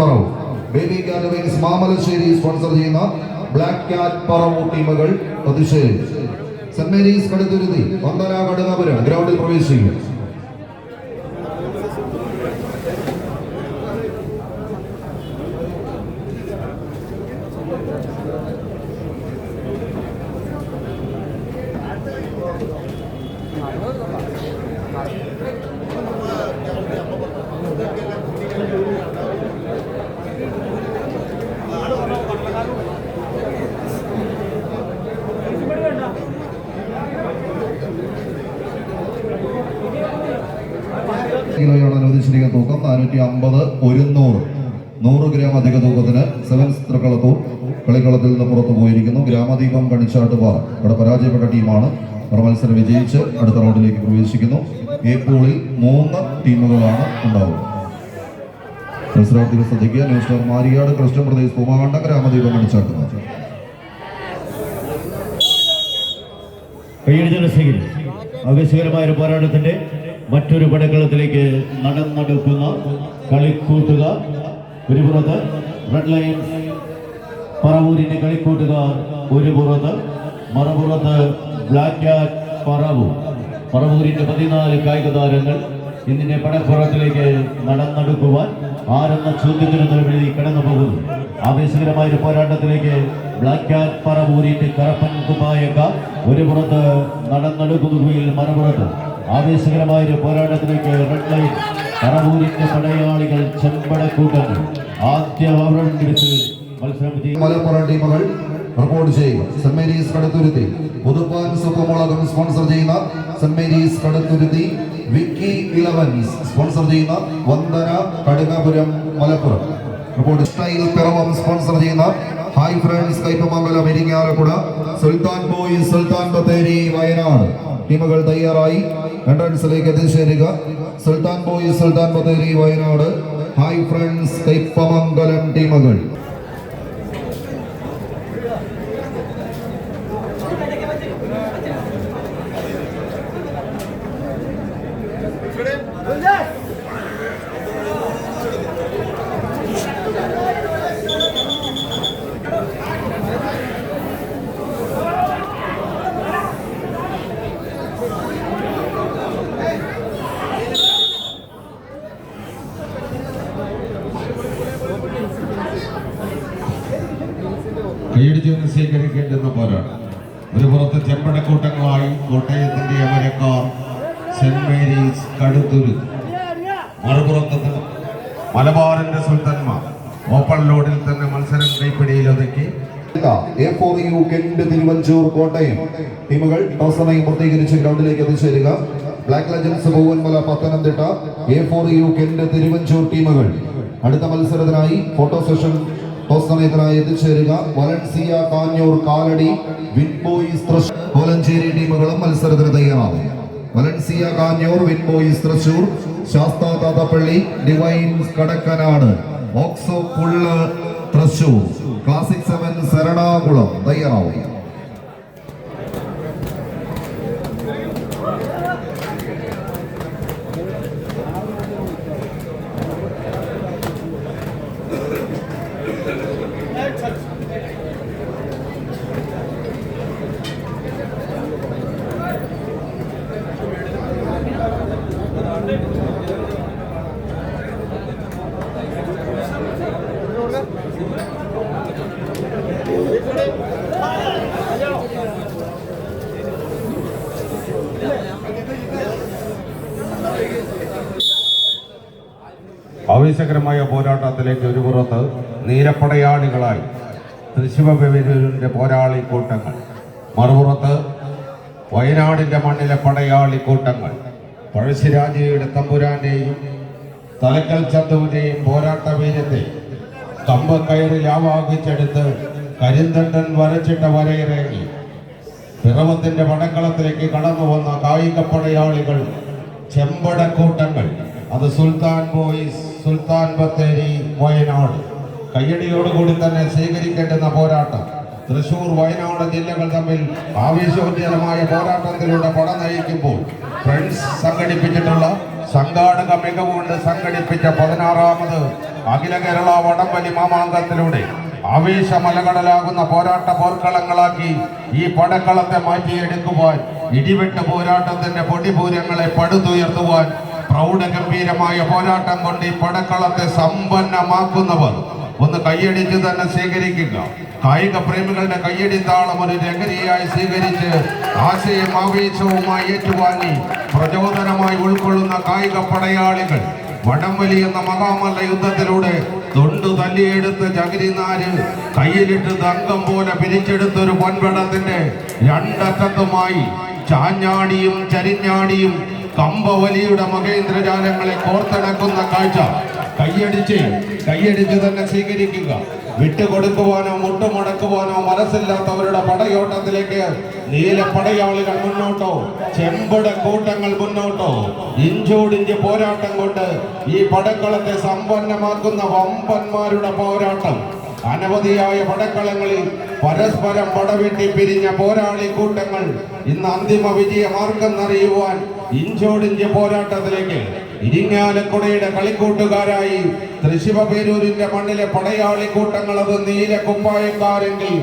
Paravur. Baby ഗാലറിംഗ്സ് Mamalassery sponsor ചെയ്യുന്ന black cat Paravur ടീമുകൾ പ്രതിഷേധി. Saint Mary's Kaduthuruthy Vandana കടുങ്ങാപുരം ഗ്രൗണ്ടിൽ പ്രവേശിക്കും. കിലോയാണ് അനുവദിച്ചിരിക്കുന്ന തൂക്കം. 450 100 ഗ്രാം അധിക തൂക്കത്തിന് സെവൻസ് തൃക്കളത്തൂർ കളിക്കളത്തിൽ നിന്ന് പുറത്തു പോയിരിക്കുന്നു. ഗ്രാമദീപം കണിച്ചാട്ടുപാറ ഇവിടെ പരാജയപ്പെട്ട ടീമാണ്. മത്സരം വിജയിച്ച് അടുത്ത റൗണ്ടിലേക്ക് പ്രവേശിക്കുന്നു. എ പൂളിൽ 3 ടീമുകളാണ് ഉണ്ടാവുക. മത്സരാർത്ഥികൾ ശ്രദ്ധിക്കുക. ന്യൂസ് സ്റ്റാർ മാരിയാട്, ക്രിസ്ത്യൻ പ്രദേശ് പൂമാകണ്ഡ, ഗ്രാമദീപം കണിച്ചാട്ടുപാറ. ആവേശകരമായ ഒരു പോരാട്ടത്തിന്റെ മറ്റൊരു പടക്കളത്തിലേക്ക് നടന്നെടുക്കുന്ന കളിക്കൂട്ടുകാർ. ഒരു പുറത്ത് റെഡ് ലയൺസ് പറവൂരിന്റെ കളിക്കൂട്ടുകാർ ഒരു പുറത്ത്, മറുപുറത്ത് ബ്ലാക്ക് ക്യാറ്റ് പറവൂരിന്റെ 14 കായിക താരങ്ങൾ ഇതിന്റെ പടപ്പുറത്തിലേക്ക് നടന്നെടുക്കുവാൻ ആരെന്ന ചോദ്യത്തിന് നിലവിളി കടന്നു പോകുന്നു. ആവേശകരമായ ഒരു പോരാട്ടത്തിലേക്ക് ബ്ലാക്ക് ക്യാറ്റ് പറവൂരിന്റെ കറപ്പൻ കുപ്പായക്കാർ ഒരു പുറത്ത് നടന്നെടുക്കുന്നതിൽ മറുപുറത്ത് ആവേശകരമായ ഒരു പോരാട്ടത്തിലേക്ക് റെഡ് ലൈൻ പറവൂരിന്റെ പടയാളികൾ ചെമ്പടക്കൂട്ടങ്ങൾ ആദ്യ മത്സരം മലപ്പുറം ടീമുകൾ റിപ്പോർട്ട് ചെയ്യുക. സെന്റ് മേരീസ് കടുത്തുരുത്തി പുതുപ്പാൻ സുപ്പമുളകം സ്പോൺസർ ചെയ്യുന്ന Saint Mary's Kaduthuruthy, Vicky 11 sponsor ചെയ്യുന്ന Vandana Kadungapuram Malappuram. Report style Piravom sponsor ചെയ്യുന്ന hi friends Kaipamangalam Irinjalakuda, Sultan boys Sultan Bathery Wayanad ടീമുകൾ തയ്യാറായി എൻട്രൻസിലേക്ക് എത്തിച്ചേരുക. Sultan boys Sultan Bathery Wayanad, hi friends കൈപ്പമംഗലം ടീമുകൾ. കൈയടിച്ച് സ്വീകരിക്കേണ്ടുന്ന പോരാട്ടം. ഒരു പുറത്ത് ചെമ്പടക്കൂട്ടങ്ങളായി കോട്ടയത്തിന്റെ അമരക്കാർ സെന്റ് മേരീസ് കടുത്തുരുത്തി, മറുപുറത്ത് മലബാറിന്റെ സുൽത്താൻമാർ ഓപ്പൺ ലോഡിൽ തന്നെ മത്സരം കൈപ്പിടിയിൽ ഒതുക്കി. A4U കെന്റ് തിരുവഞ്ചൂർ കോട്ടയം ടീമുകൾ ടോസനായി പൂർത്തീകരിച്ച് ഗ്രൗണ്ടിലേക്ക് എത്തിച്ചേരുക. Black Legends Poovanmala Pathanamthitta, A4U Kent Thiruvanchoor ടീമുകൾ അടുത്ത മത്സരത്തിനായി ഫോട്ടോ സെഷൻ ടോസനത്തിനായി എത്തിച്ചേരുക. വലൻസിയ കാഞ്ഞൂർ കാലടി, വിൻബോയ്സ് കോലഞ്ചേരി ടീമുകളും മത്സരത്തിന് തയ്യാറാവും. Valencia Kanjoor, Win Boys Thrissur, Sastha Thathappally, Divines Kadakkanad, Oxo പുള്ള് തൃശൂർ, ക്ലാസിക് 7 എറണാകുളം തയ്യാറാവും. ആവേശകരമായ പോരാട്ടത്തിലേക്ക് ഒരു പുറത്ത് നീലപ്പടയാളികളായി തൃശ്ശൂരിന്റെ പോരാളി കൂട്ടങ്ങൾ, മറുപുറത്ത് വയനാടിന്റെ മണ്ണിലെ പടയാളി കൂട്ടങ്ങൾ. പഴശ്ശിരാജയുടെ തമ്പുരാന്റെയും തലക്കൽ ചന്തുവിന്റെയും പോരാട്ട വീര്യത്തെ കമ്പ് കയറിൽ ആവാഹിച്ചെടുത്ത് കരിന്തണ്ടൻ വരച്ചിട്ട വരയിറങ്ങി പിറവത്തിന്റെ പടക്കളത്തിലേക്ക് കടന്നു വന്ന കായിക പടയാളികൾ ചെമ്പടക്കൂട്ടങ്ങൾ. അത് സുൽത്താൻ ബോയ്സ് സുൽത്താൻ ബത്തേരി വയനാട്. കയ്യടിയോടുകൂടി തന്നെ സ്വീകരിക്കേണ്ടുന്ന പോരാട്ടം. തൃശൂർ വയനാട് ജില്ലകൾ തമ്മിൽ ആവേശോജ്വലമായ പോരാട്ടത്തിലൂടെ പട നയിക്കുമ്പോൾ ഫ്രണ്ട്സ് സംഘടിപ്പിച്ചിട്ടുള്ള സംഘാടക മികവുകൊണ്ട് സംഘടിപ്പിച്ച 16ാമത് അഖില കേരള വടംവലി മാമാങ്കത്തിലൂടെ ആവേശമലകടലാകുന്ന പോരാട്ട പോർക്കളങ്ങളാക്കി ഈ പടക്കളത്തെ മാറ്റിയെടുക്കുവാൻ, ഇടിവെട്ട് പോരാട്ടത്തിന്റെ പൊടിപൂരങ്ങളെ പടുത്തുയർത്തുവാൻ പ്രൗഢഗംഭീരമായ പോരാട്ടം കൊണ്ട് ഈ പടക്കളത്തെ സമ്പന്നമാക്കുന്നവർ ഒന്ന് കൈയടിച്ച് തന്നെ സ്വീകരിക്കുക. കായിക പ്രേമികളുടെ കയ്യടി താളം ഒരു ലഹരിയായി സ്വീകരിച്ച് ആശയം ആവേശവുമായി ഏറ്റുവാങ്ങി പ്രചോദനമായി ഉൾക്കൊള്ളുന്ന കായിക പടയാളികൾ വടംവലി എന്ന മഹാമല്ല യുദ്ധത്തിലൂടെ തൊണ്ടു തല്ലിയെടുത്ത് ചകിരിനാര് കയ്യിലിട്ട് തങ്കം പോലെ പിരിച്ചെടുത്തൊരു പൊൻപടത്തിന്റെ രണ്ടറ്റത്തുമായി ചാഞ്ഞാടിയും ചരിഞ്ഞാടിയും കമ്പവലിയുടെ മഹേന്ദ്രജാലങ്ങളെ കോർത്തിണക്കുന്ന കാഴ്ച കയ്യടിച്ച് തന്നെ സ്വീകരിക്കുക. വിട്ടുകൊടുക്കുവാനോ മുട്ടുമുടക്കുവാനോ മനസ്സില്ലാത്തവരുടെ പടയോട്ടത്തിലേക്ക് നീലപ്പടയാളികൾ മുന്നോട്ടോ, ചെമ്പട കൂട്ടങ്ങൾ മുന്നോട്ടോ, ഇഞ്ചോടിഞ്ച് പോരാട്ടം കൊണ്ട് ഈ പടക്കളത്തെ സമ്പന്നമാക്കുന്ന വമ്പന്മാരുടെ പോരാട്ടം. അനവധിയായ പടക്കളങ്ങളിൽ പരസ്പരം പടവെട്ടി പിരിഞ്ഞ പോരാളി കൂട്ടങ്ങൾ ഇന്ന് അന്തിമ വിജയമാർഗമെന്നറിയുവാൻ ഇഞ്ചോടിഞ്ച് പോരാട്ടത്തിലേക്ക് ഇരിങ്ങാലക്കുടയുടെ കളിക്കൂട്ടുകാരായി തൃശ്ശിവപേരൂരിന്റെ മണ്ണിലെ പടയാളി കൂട്ടങ്ങൾ അത് നീല കുപ്പായക്കാരെങ്കിൽ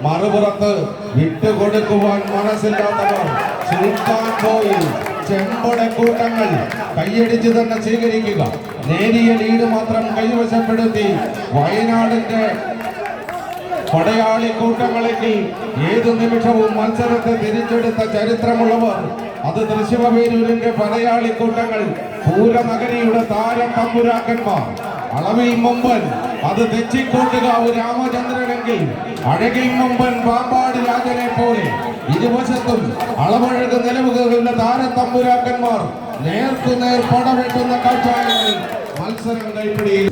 മറുപുറത്ത് വിട്ടുകൊടുക്കുവാൻ മനസ്സില്ലാത്തവർ സുൽത്താൻ ബോയിൽ ചെമ്പട കൂട്ടങ്ങൾ കൈയടിച്ച് തന്നെ സ്വീകരിക്കുക. നേരിയ ലീഡ് മാത്രം കൈവശപ്പെടുത്തി വയനാടിന്റെ പടയാളി കൂട്ടങ്ങളെങ്കിൽ ഏതു നിമിഷവും മത്സരത്തെ തിരിച്ചെടുത്ത ചരിത്രമുള്ളവർ അത് തൃശ്ശിവപേരൂരിന്റെ പടയാളി കൂട്ടങ്ങൾ, പൂരനഗരിയുടെ താരം തമ്പുരാക്കന്മാർ, അളവിൽ മുമ്പൻ അത് തെച്ചിക്കോട്ടുകാവ് രാമചന്ദ്രനെങ്കിൽ അഴകിൽ മുമ്പൻ പാമ്പാടി രാജനെ പോലെ ഇരുവശത്തും അളവഴക് നിലവുകളുടെ താരത്തമ്പുരാക്കന്മാർ നേർക്കുനേർ പടവെട്ടുന്ന കാഴ്ചകളിൽ മത്സരം കൈപ്പിടിയിൽ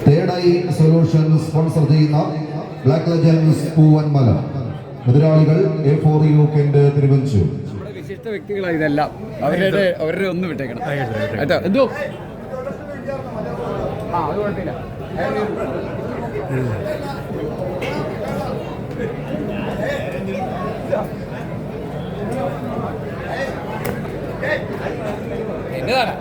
തേർഡ് ഐ സൊല്യൂഷൻ സ്പോൺസർ ചെയ്യുന്ന ബ്ലാക്ക് ലെജൻഡ്സ് പൂവന്മല, എതിരാളികൾ A4U കെന്റ് തിരുവഞ്ചൂർ. വിശിഷ്ട വ്യക്തികളാണ് ഇതെല്ലാം. അവരുടെ ഒന്ന് വിട്ടേക്കണം കേട്ടോ. എന്തോ അത് കുഴപ്പമില്ല. എന്നതാണ്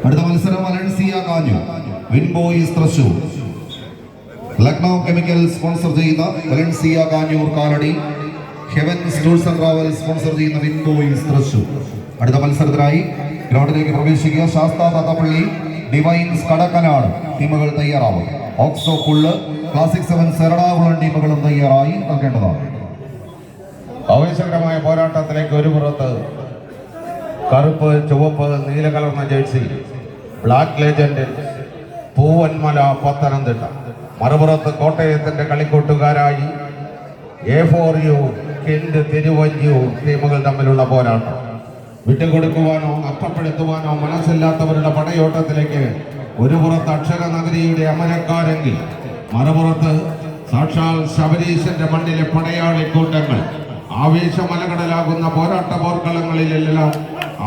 അടുത്ത മത്സരം Valencia Kanjoor, Win Boys Thrissur. Lucknow Chemical sponsor ചെയ്യുന്ന Valencia Kanjoor Kalady, Heavens Tours and Travels sponsor ചെയ്യുന്ന വിൻ ബോയ്സ് തൃശൂർ. അടുത്ത മത്സരത്തിനായി ഗ്രൗണ്ടിലേക്ക് പ്രവേശിക്കുക. ശാസ്താ താത്തപ്പള്ളി, ഡിവൈൻസ് കടക്കനാട് ടീമുകൾ തയ്യാറാവും. ഓക്സോ പുള്ള്, ക്ലാസിക് 7 എറണാകുളം ടീമുകളും തയ്യാറായി നൽകേണ്ടതാണ്. ആവേശകരമായ പോരാട്ടത്തിലേക്ക് ഒരു പുറത്ത് കറുപ്പ്, ചുവപ്പ്, നീല കലർന്ന jersey Black Legend Poovanmala Pathanamthitta, മറുപുറത്ത് കോട്ടയത്തിന്റെ കളിക്കൂട്ടുകാരായി A4U കെന്റ് തിരുവഞ്ചൂർ ടീമുകൾ തമ്മിലുള്ള പോരാട്ടം. വിട്ടുകൊടുക്കുവാനോ നഷ്ടപ്പെടുത്തുവാനോ മനസ്സില്ലാത്തവരുടെ പടയോട്ടത്തിലേക്ക് ഒരു പുറത്ത് അക്ഷര നഗരിയുടെ അമരക്കാരെങ്കിൽ മറുപുറത്ത് സാക്ഷാൽ ശബരീശന്റെ മണ്ണിലെ പടയാളി കൂട്ടങ്ങൾ. ആവേശമലകടലാകുന്ന പോരാട്ട പോർക്കളങ്ങളിലെല്ലാം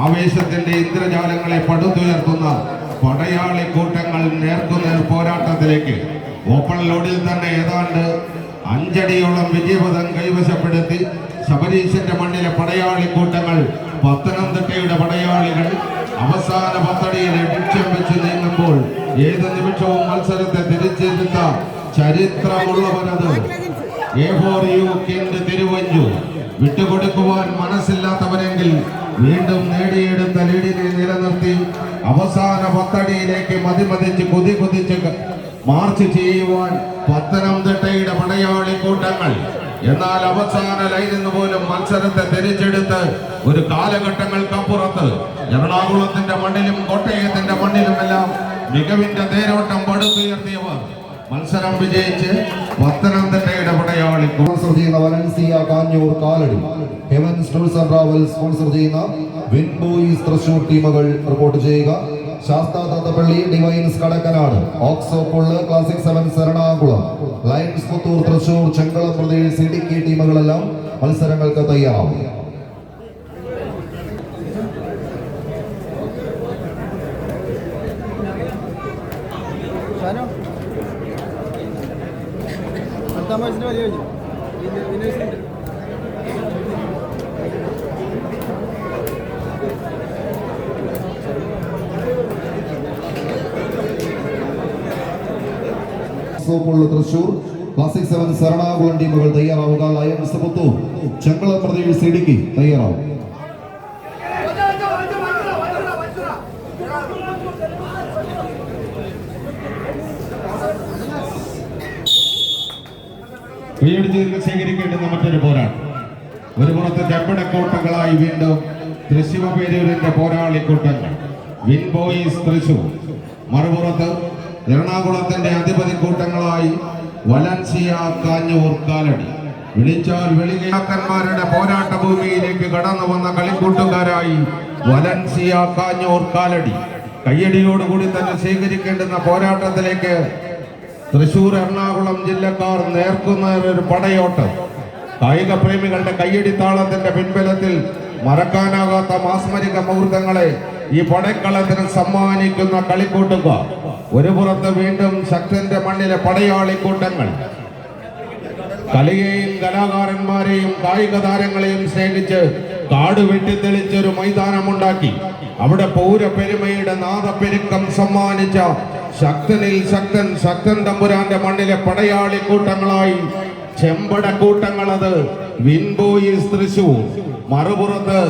ആവേശത്തിന്റെ ഇന്ദ്രജാലങ്ങളെ പടുത്തുയർത്തുന്ന പടയാളി കൂട്ടങ്ങൾ നേർക്കുനേർ പോരാട്ടത്തിലേക്ക് ഓപ്പൺ ലോഡിൽ തന്നെ ഏതാണ്ട് 5 അടിയോളം വിജയപഥം കൈവശപ്പെടുത്തി ശബരീശന്റെ മണ്ണിലെ പടയാളി കൂട്ടങ്ങൾ പത്തനംതിട്ടയുടെ പടയാളികൾ അവസാന 10 അടിയിൽ ലക്ഷ്യം വെച്ച് നീങ്ങുമ്പോൾ ഏത് നിമിഷവും മത്സരത്തെ തിരിച്ചെടുത്ത ചരിത്രമുള്ളവരത് A4U കെന്റ് തിരുവഞ്ചൂർ. വിട്ടുകൊടുക്കുവാൻ മനസ്സില്ലാത്തവരെങ്കിൽ വീണ്ടും നേടിയെടുത്ത ലീഡിനെ നിലനിർത്തി അവസാന 10 അടിയിലേക്ക് മതിമതിച്ച് കുതിച്ച് മാർച്ച് ചെയ്യുവാൻ പത്തനംതിട്ടയുടെ പടയാളി കൂട്ടങ്ങൾ. എന്നാൽ അവസാന ലൈനിൽ നിന്ന് പോലും മത്സരത്തെ തിരിച്ചെടുത്ത് ഒരു കാലഘട്ടങ്ങൾക്കപ്പുറത്ത് എറണാകുളത്തിന്റെ മണ്ണിലും കോട്ടയത്തിന്റെ മണ്ണിലുമെല്ലാം മികവിന്റെ തേരോട്ടം പടുത്തുയർത്തിയവർ മത്സരം വിജയിച്ച് പത്തനംതിട്ടയുടെ പടയാളി സ്പോൺസർ ചെയ്യുന്ന Valencia Kanjoor Kalady, Heavens Tours and Travels sponsor ചെയ്യുന്ന വിൻ ബോയ്സ് തൃശൂർ ടീമുകൾ റിപ്പോർട്ട് ചെയ്യുക. ശാസ്താ താത്തപ്പള്ളി, ഡിവൈൻസ് കടക്കനാട്, ഓക്സോ പുള്ള്, ക്ലാസിക് 7 എറണാകുളം, ലയൺസ് പുത്തൂർ തൃശൂർ, ചെങ്കളം പ്രദേശ്, ഇടുക്കി ടീമുകളെല്ലാം മത്സരങ്ങൾക്ക് തയ്യാറാവും. തൃശൂർ ക്ലാസിക് 7 എറണാകുളം ടീമുകൾ തയ്യാറാവുക. ലയൺസ് പുത്തൂർ, ചെങ്കള പ്രദേശ് ഇടുക്കി തയ്യാറാവും. ശേഖരിക്കേണ്ടുന്ന മറ്റൊരു പോരാട്ടം. ഒരു പുറത്ത് ചെമ്പടക്കൂട്ടങ്ങളായി വീണ്ടും Thrissur പേരൂരിന്റെ പോരാളിക്കൂട്ടങ്ങൾ win Boys Thrissur, മറുപുറത്ത് എറണാകുളത്തിന്റെ അധിപതി കൂട്ടങ്ങളായി Valencia Kanjoor Kalady. വിളിച്ചാൽ വെളികയാക്കന്മാരുടെ പോരാട്ട ഭൂമിയിലേക്ക് കടന്നു വന്ന കളിക്കൂട്ടുകാരായി വലൻസിയ കാഞ്ഞൂർ കാലടി. കയ്യടിയോടുകൂടി തന്നെ സ്വീകരിക്കേണ്ടുന്ന പോരാട്ടത്തിലേക്ക് തൃശൂർ എറണാകുളം ജില്ലക്കാർ നേർക്കുന്നേർ ഒരു പടയോട്ടം. കായിക പ്രേമികളുടെ കയ്യടി താളത്തിന്റെ പിൻബലത്തിൽ മറക്കാനാകാത്ത മാസ്മരിക മുഹൂർത്തങ്ങളെ ഈ പടക്കളത്തിന് സമ്മാനിക്കുന്ന കളിക്കൂട്ടുകാർ. ഒരു പുറത്ത് വീണ്ടും ശക്തന്റെ മണ്ണിലെ പടയാളിക്കൂട്ടങ്ങൾ കലയെയും കലാകാരന്മാരെയും കായിക താരങ്ങളെയും സ്നേഹിച്ച് കാട് വെട്ടിത്തെളിച്ചൊരു മൈതാനമുണ്ടാക്കി അവിടെ പൗരപ്പെരുമയുടെ നാദപ്പെരുക്കം സമ്മാനിച്ച ശക്തനിൽ ശക്തൻ ശക്തൻ തമ്പുരാന്റെ മണ്ണിലെ പടയാളിക്കൂട്ടങ്ങളായി ചെമ്പടക്കൂട്ടങ്ങളത് വിൻ ബോയ്സ് തൃശൂർ, മറുപുറത്ത്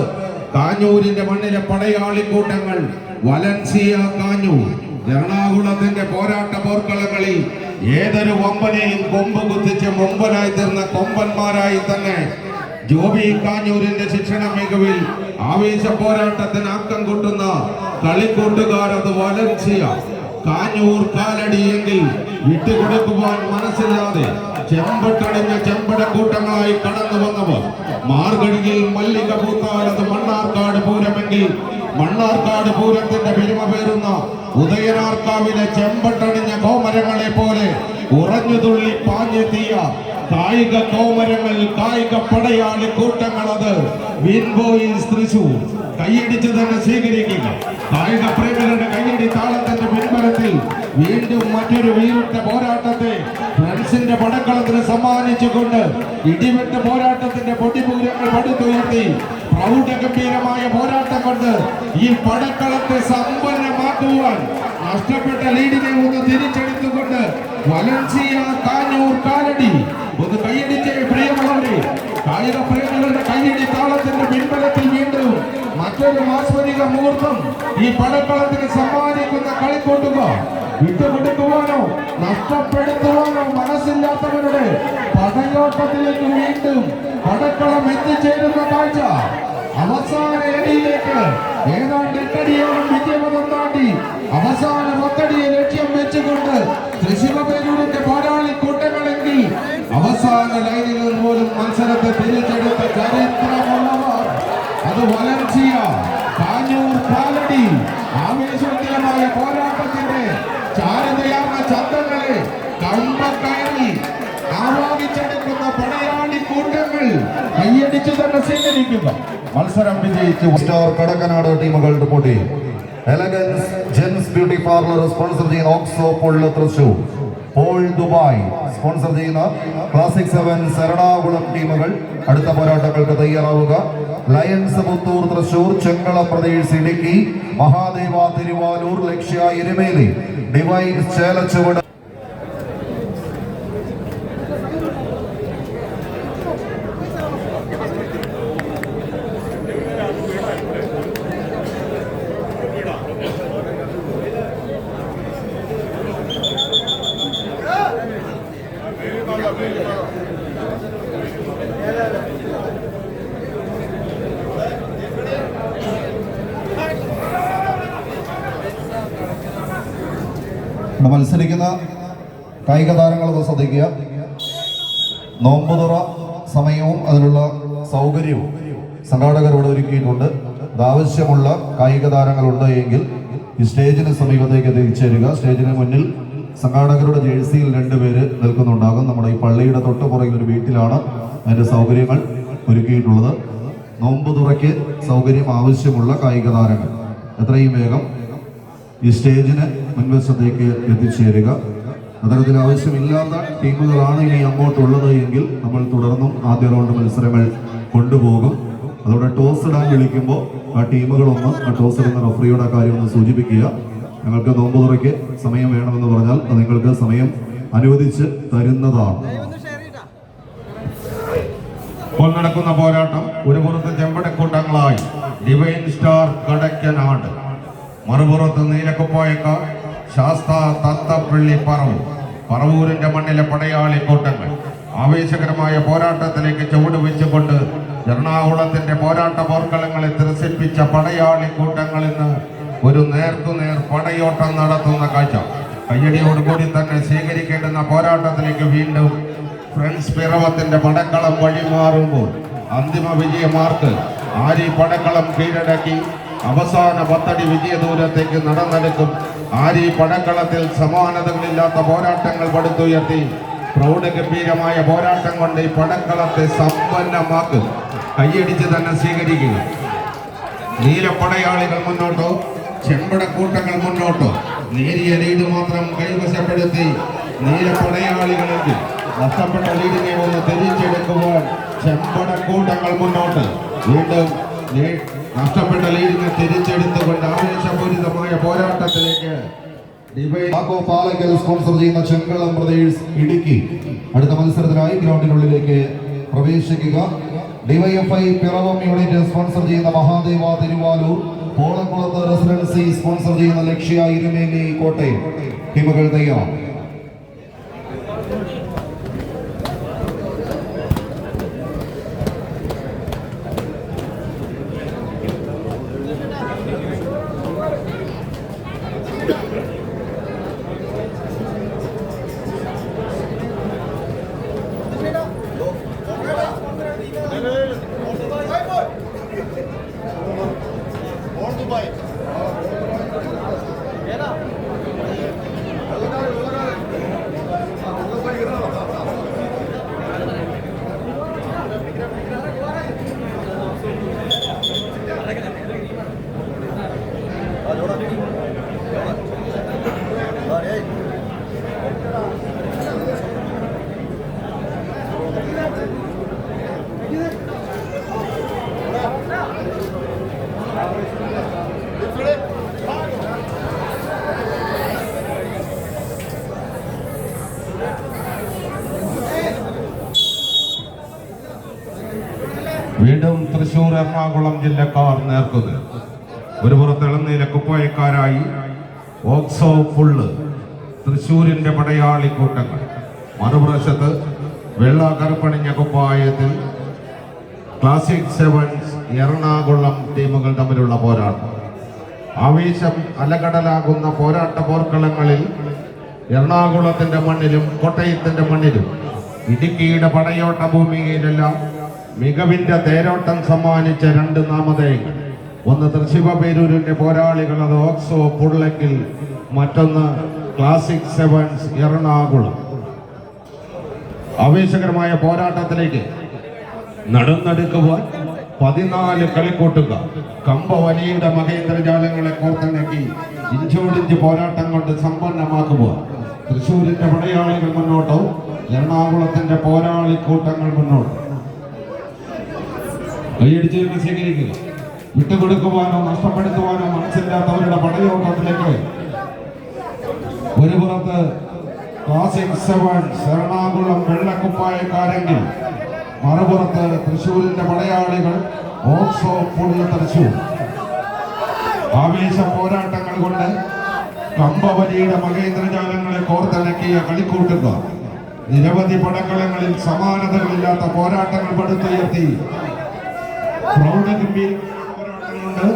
കാഞ്ഞൂരിന്റെ മണ്ണിലെ പടയാളിക്കൂട്ടങ്ങൾ വലൻസിയ കാഞ്ഞൂർ. എറണാകുളത്തിന്റെ പോരാട്ട പോർക്കളങ്ങളിൽ ഏതൊരു വമ്പനെയും കൊമ്പ് കുത്തിച്ച് മുമ്പനായി തീർന്ന കൊമ്പന്മാരായി തന്നെ ജോബി കാഞ്ഞൂരിന്റെ ശിക്ഷണ മികവിൽ ആവേശ പോരാട്ടത്തിന് ആക്കം കൂട്ടുന്ന കളിക്കൂട്ടുകാരത് വലൻസിയ കാഞ്ഞൂർ കാലടി എങ്കിൽ വിട്ടുകൊടുക്കുവാൻ മനസ്സില്ലാതെ ചെമ്പട്ടണിഞ്ഞ ചെമ്പടക്കൂട്ടങ്ങളായി കടന്നു വന്നവർ. മാർഗഴിയിൽ മല്ലിക പൂത്താലത് മണ്ണാർക്കാട് പൂരമെങ്കിൽ മണ്ണാർക്കാട് പൂരത്തിന്റെ പെരുമ പേറുന്ന ഉദയനാർക്കാവിലെ ചെമ്പട്ടണിഞ്ഞ കോമരങ്ങളെ പോലെ ഉറഞ്ഞുതുള്ളി പാഞ്ഞെത്തിയ കായിക കോമരങ്ങൾ കായിക പടയാളി കൂട്ടങ്ങളത് വിൻ ബോയ്സ് തൃശൂർ. കൈയടിച്ച് തന്നെ സ്വീകരിക്കുക. കായിക പ്രേമികളുടെ കൈയടി താളത്തിന്റെ പിൻബലത്തിൽ വീണ്ടും മറ്റൊരു വീറിട്ട പോരാട്ടത്തെ ഫ്രണ്ട്സിന്റെ പടക്കളത്തിന് സമ്മാനിച്ചുകൊണ്ട് ഇടിവെട്ട് പോരാട്ടത്തിന്റെ പൊടിപൂരങ്ങൾ പടുത്തുയർത്തി പ്രൗഢഗംഭീരമായ പോരാട്ടം കൊണ്ട് ഈ പടക്കളത്തെ സമ്പന്നമാക്കുവാൻ നഷ്ടപ്പെട്ട ലീഡിനെ ഒന്ന് തിരിച്ചെടുത്തുകൊണ്ട് വലൻസിയ കാഞ്ഞൂർ കാലടി ഒന്ന് കൈയടിച്ച് പ്രിയമുള്ളവരെ. കായിക പ്രേമികളുടെ കൈയടി താളത്തിന്റെ പിൻബലത്തിൽ വീണ്ടും മറ്റൊരു മാസ്മരിക മുഹൂർത്തം ഈ പടക്കളത്തിന് സമ്മാനിക്കുന്ന കളിക്കൂട്ടുകാർ. വിട്ടുകൊടുക്കുവാനോ നഷ്ടപ്പെടുത്തുവാനോ മനസ്സില്ലാത്തവരുടെ പടയോട്ടത്തിലേക്ക് വീണ്ടും പടക്കളം എത്തിച്ചേരുന്ന കാഴ്ച. അവസാന ഏടിയിലേക്ക് ഏതാണ്ട് 8 വിജയപഥം താണ്ടി അവസാന 10 ലക്ഷ്യം വെച്ചുകൊണ്ട് തൃശ്ശൂർ പേരൂരിന്റെ പോരാളി കൂട്ടങ്ങളെങ്കിൽ അവസാന ലൈനിൽ നിന്ന് പോലും മത്സരത്തെ തിരിച്ചെടുത്ത ചരിത്രമുള്ളവർ അത് വലൻസിയ കാഞ്ഞൂർ കാലടി. ആവേശോജ്വലമായ പോരാട്ടത്തിന്റെ ചാരുതയാർന്ന ചന്തങ്ങളെ കമ്പക്കയറി ആവാഹിച്ചെടുക്കുന്ന പടയാളി കൂട്ടങ്ങൾ കൈയടിച്ചു തന്നെ സ്വീകരിക്കുക. മത്സരം വിജയിച്ചു സ്റ്റാർ കടക്കനാട് ടീമുകൾ റിപ്പോർട്ട് ചെയ്യും. Elegance Gents Beauty Parlour sponsor ചെയ്യുന്ന ഓക്സോ പൊള്ള് തൃശൂർ, പോൾ ദുബായ് സ്പോൺസർ ചെയ്യുന്ന ക്ലാസിക് 7 എറണാകുളം ടീമുകൾ അടുത്ത പോരാട്ടങ്ങൾക്ക് തയ്യാറാവുക. Lions Puthur Thrissur, Chengala Pradesh Idukki, Mahadeva Thiruvalur, Lakshya Erumeli, Divines Chelachuvadu. മത്സരിക്കുന്ന കായിക താരങ്ങളൊന്ന് ശ്രദ്ധിക്കുക. നോമ്പുതുറ സമയവും അതിനുള്ള സൗകര്യവും സംഘാടകരോട് ഒരുക്കിയിട്ടുണ്ട്. ആവശ്യമുള്ള കായിക താരങ്ങളുണ്ട് എങ്കിൽ ഈ സ്റ്റേജിന് സമീപത്തേക്ക് എത്തിച്ചേരുക. സ്റ്റേജിന് മുന്നിൽ സംഘാടകരുടെ ജേഴ്സിയിൽ 2 പേര് നിൽക്കുന്നുണ്ടാകും. നമ്മുടെ ഈ പള്ളിയുടെ തൊട്ട് പുറകിൽ ഒരു വീട്ടിലാണ് അതിൻ്റെ സൗകര്യങ്ങൾ ഒരുക്കിയിട്ടുള്ളത്. നോമ്പുതുറയ്ക്ക് സൗകര്യം ആവശ്യമുള്ള കായിക താരങ്ങൾ എത്രയും വേഗം ഈ സ്റ്റേജിന് മുൻവശത്തേക്ക് എത്തിച്ചേരുക. അത്തരത്തിൽ ആവശ്യമില്ലാത്ത ടീമുകളാണ് ഇനി അങ്ങോട്ടുള്ളത് എങ്കിൽ നമ്മൾ തുടർന്നും ആദ്യ റൗണ്ട് മത്സരങ്ങൾ കൊണ്ടുപോകും. അതോടെ ടോസ് ഇടാൻ വിളിക്കുമ്പോൾ ആ ടീമുകളൊന്ന് ആ ടോസ് ഇടുന്ന റഫറിയുടെ കാര്യം ഒന്ന് സൂചിപ്പിക്കുക. ഞങ്ങൾക്ക് നോമ്പ് തുറയ്ക്ക് സമയം വേണമെന്ന് പറഞ്ഞാൽ അത് നിങ്ങൾക്ക് സമയം അനുവദിച്ച് തരുന്നതാണ്. ഇപ്പോൾ നടക്കുന്ന പോരാട്ടം ഒരു പുറത്ത് ചെമ്പടക്കൂട്ടങ്ങളായി ഡിവൈൻ സ്റ്റാർ കടക്കനാട്, മറുപുറത്ത് നീലക്കുപ്പായക്കാർ ശാസ്ത തത്തപ്പള്ളി പറവൂരിന്റെ മണ്ണിലെ പടയാളി കൂട്ടങ്ങൾ. ആവേശകരമായ പോരാട്ടത്തിലേക്ക് ചുവട് വെച്ചുകൊണ്ട് എറണാകുളത്തിന്റെ പോരാട്ട പോർക്കളങ്ങളെ ത്രസിപ്പിച്ച പടയാളി കൂട്ടങ്ങൾ ഇന്ന് ഒരു നേർക്കുനേർ പടയോട്ടം നടത്തുന്ന കാഴ്ച കയ്യടിയോടുകൂടി തന്നെ സ്വീകരിക്കേണ്ടുന്ന പോരാട്ടത്തിലേക്ക് വീണ്ടും ഫ്രണ്ട്സ് പിറവത്തിന്റെ പടക്കളം വഴിമാറുമ്പോൾ അന്തിമ വിജയമാർക്ക് ആരി പടക്കളം കീഴടക്കി അവസാന 10 അടി വിജയ ദൂരത്തേക്ക് നടന്നെടുക്കും. ആരി പടക്കളത്തിൽ സമാനതകളില്ലാത്ത പോരാട്ടങ്ങൾ പടുത്തുയർത്തി പ്രൗഢഗംഭീരമായ പോരാട്ടം കൊണ്ട് ഈ പടക്കളത്തെ സമ്പന്നമാക്കും. കൈയടിച്ച് തന്നെ സ്വീകരിക്കുക. നീലപ്പടയാളികൾ മുന്നോട്ടോ ചെമ്പടക്കൂട്ടങ്ങൾ മുന്നോട്ടോ നേരിയ ലീഡ് മാത്രം കൈവശപ്പെടുത്തി നീലപ്പടയാളികൾക്ക് നഷ്ടപ്പെട്ട ലീഡിനെ ഒന്ന് തിരിച്ചെടുക്കുവാൻ ചെമ്പടക്കൂട്ടങ്ങൾ മുന്നോട്ട് വീണ്ടും നഷ്ടപ്പെട്ട ലീഡിനെ തിരിച്ചെടുത്തുകൊണ്ട് ആവേശപൂരിതമായ പോരാട്ടത്തിലേക്ക് പാലക്കൽ സ്പോൺസർ ചെയ്യുന്ന ചെങ്കളം ബ്രദേഴ്സ് ഇടുക്കി അടുത്ത മത്സരത്തിനായി ഗ്രൗണ്ടിനുള്ളിലേക്ക് പ്രവേശിക്കുക. ഡിവൈഎഫ്ഐ പിറവം യൂണിറ്റ് സ്പോൺസർ ചെയ്യുന്ന മഹാദേവ തിരുവാലൂർ, പോളക്കുളത്ത് റെസിഡൻസി സ്പോൺസർ ചെയ്യുന്ന ലക്ഷ്യ ഇരുമേലി കോട്ടയം ടീമുകൾ തയ്യാർ. വീണ്ടും തൃശൂർ എറണാകുളം ജില്ലക്കാർ നേർക്കുന്നത്. ഒരു പുറത്ത് ഇളനീല കുപ്പായക്കാരായി ഓക്സോ പുള്ള് തൃശൂരിന്റെ പടയാളി കൂട്ടങ്ങൾ, മറുപ്രദേശത്ത് വെള്ള കറുപ്പണിഞ്ഞ കുപ്പായത്തിൽ ക്ലാസിക് സെവൻസ് എറണാകുളം ടീമുകൾ തമ്മിലുള്ള പോരാട്ടം. ആവേശം അലകടലാകുന്ന പോരാട്ട പോർക്കളങ്ങളിൽ എറണാകുളത്തിന്റെ മണ്ണിലും കോട്ടയത്തിന്റെ മണ്ണിലും ഇടുക്കിയുടെ പടയോട്ട ഭൂമിയിലെല്ലാം മികവിന്റെ തേരോട്ടം സമ്മാനിച്ച 2 നാമധേയങ്ങൾ. ഒന്ന് തൃശ്ശിവപേരൂരിന്റെ പോരാളികൾ, അത് ഓക്സോ പുള്ളക്കിൽ, മറ്റൊന്ന് ക്ലാസിക് സെവൻസ് എറണാകുളം. ആവേശകരമായ പോരാട്ടത്തിലേക്ക് നടന്നെടുക്കുവാൻ 14 കളിക്കൂട്ടുകാർ കമ്പവലിയുടെ മഹേന്ദ്രജാലങ്ങളെ കോർത്തിണക്കി ഇഞ്ചോടിഞ്ച് പോരാട്ടം കൊണ്ട് സമ്പന്നമാക്കുക. തൃശ്ശൂരിന്റെ പടയാളികൾ മുന്നോട്ടോ എറണാകുളത്തിന്റെ പോരാളിക്കൂട്ടങ്ങൾ മുന്നോട്ടോ. കൈയടിച്ച് സ്വീകരിക്കുക. വിട്ടുകൊടുക്കുവാനോ നഷ്ടപ്പെടുത്തുവാനോ മനസ്സില്ലാത്തവരുടെ പടയോട്ടത്തിലേക്ക് ഒരു പുറത്ത് ക്ലാസിക് സെവൻസ് എറണാകുളം വെള്ളക്കുപ്പായക്കാരെങ്കിൽ മറുപുറത്ത് തൃശ്ശൂരിന്റെ പടയാളികൾ ഓക്സോ പുള്ളി തൃശ്ശൂർ. ആവേശ പോരാട്ടങ്ങൾ കൊണ്ട് കമ്പവലിയുടെ മഹേന്ദ്രജാലങ്ങളെ കോർത്തിണക്കിയ കളിക്കൂട്ടുകാർ നിരവധി പടക്കളങ്ങളിൽ സമാനതകളില്ലാത്ത പോരാട്ടങ്ങൾ പടുത്തുയർത്തി പോരാട്ടങ്ങളുണ്ട്.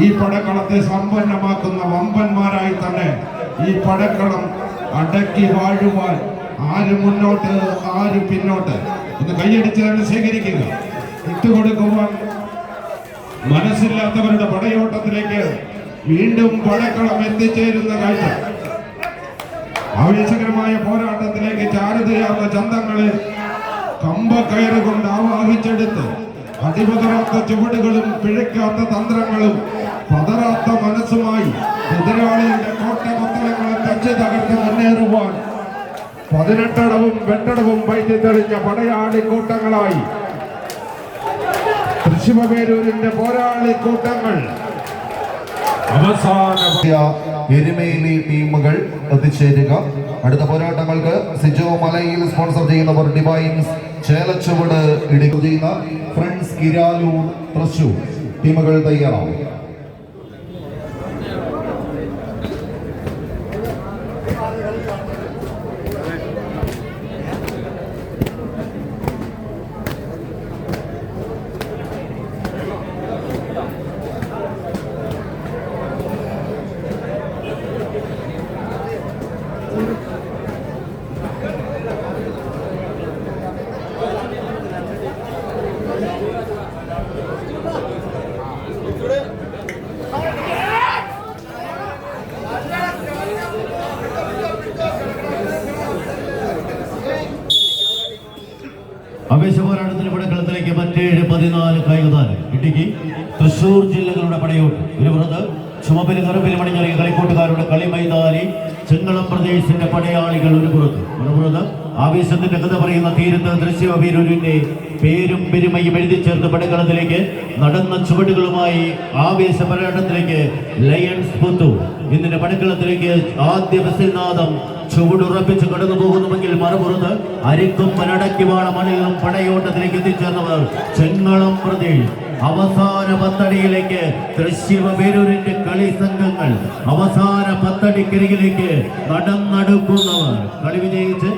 ഈ പടക്കളത്തെ സമ്പന്നമാക്കുന്ന വമ്പന്മാരായി തന്നെ ഈ പടക്കളം അടക്കി വാഴുവാൻ ആര് മുന്നോട്ട് ആര് പിന്നോട്ട് ഇന്ന് കൈയടിച്ച് തന്നെ സ്വീകരിക്കുക. വിട്ടുകൊടുക്കുവാൻ മനസ്സില്ലാത്തവരുടെ പടയോട്ടത്തിലേക്ക് വീണ്ടും പടക്കളം എത്തിച്ചേരുന്ന കാഴ്ച. ആവേശകരമായ പോരാട്ടത്തിലേക്ക് ചാരുതയാർന്ന ചന്തങ്ങളെ കമ്പക്കയറ് കൊണ്ട് ആവാഹിച്ചെടുത്ത് അടിപതറാത്ത ചുവടുകളും പിഴയ്ക്കാത്ത തന്ത്രങ്ങളും പതറാത്ത മനസ്സുമായി എതിരാളിയുടെ കോട്ട കൊത്തളങ്ങളെ തച്ച് തകർത്ത് മുന്നേറുവാൻ 18 വെട്ടടവും പയറ്റി തെളിഞ്ഞ പടയാളി കൂട്ടങ്ങളായി തൃശ്ശിവപേരൂരിന്റെ പോരാളി കൂട്ടങ്ങൾ അവസാന എരുമേലി ടീമുകൾ എത്തിച്ചേരുക. അടുത്ത പോരാട്ടങ്ങൾക്ക് സിജോ മലയിൽ സ്പോൺസർ ചെയ്യുന്നവർ ഡിവൈൻസ് ചേലച്ചുവട് ഇടുക്കി ചെയ്യുന്ന ഫ്രണ്ട്സ് കിരാലൂർ തൃശൂർ ടീമുകൾ തയ്യാറാവും. ആവേശ പോരാട്ടത്തിന്റെ പടക്കളത്തിലേക്ക് മറ്റേഴ് 14 കായിക താരം ഇടുക്കി തൃശൂർ ജില്ലകളുടെ പടയോട്ട് ഒരു പുറത്ത് ചുമപ്പിന് കറുപ്പിൽ മണിഞ്ഞറിയ കളിക്കൂട്ടുകാരുടെ കളിമൈതാനി ചെങ്ങളം പ്രദേശത്തിന്റെ പടയാളികൾ ഒരു പുറത്ത് ആവേശത്തിന്റെ കഥ പറയുന്ന തീരത്ത് ദൃശ്യവീരൂരിന്റെ പേരും പെരുമയും എഴുതി ചേർത്ത് പടക്കളത്തിലേക്ക് നടന്ന ചുവടുകളുമായി ആവേശ പോരാട്ടത്തിലേക്ക് ലയൺസ് പുത്തൂർ ഇതിന്റെ പടക്കളത്തിലേക്ക് ആദ്യ ബസിൽനാദം ചുവടുറപ്പിച്ച് കടന്നു പോകുന്നുവെങ്കിൽ മറുപുറത്ത് അരിക്കും പനടക്കിവാള മണിലും പടയോട്ടത്തിലേക്ക് എത്തിച്ചേർന്നവർ ചെങ്ങളം പ്രദേശ് അവസാന പത്തടിയിലേക്ക് തൃശ്ശിവപേരൂരിന്റെ കളി സംഘങ്ങൾ അവസാന പത്തടിക്കരികിലേക്ക് നടന്നടുക്കുന്നവർ കളി വിജയിച്ച്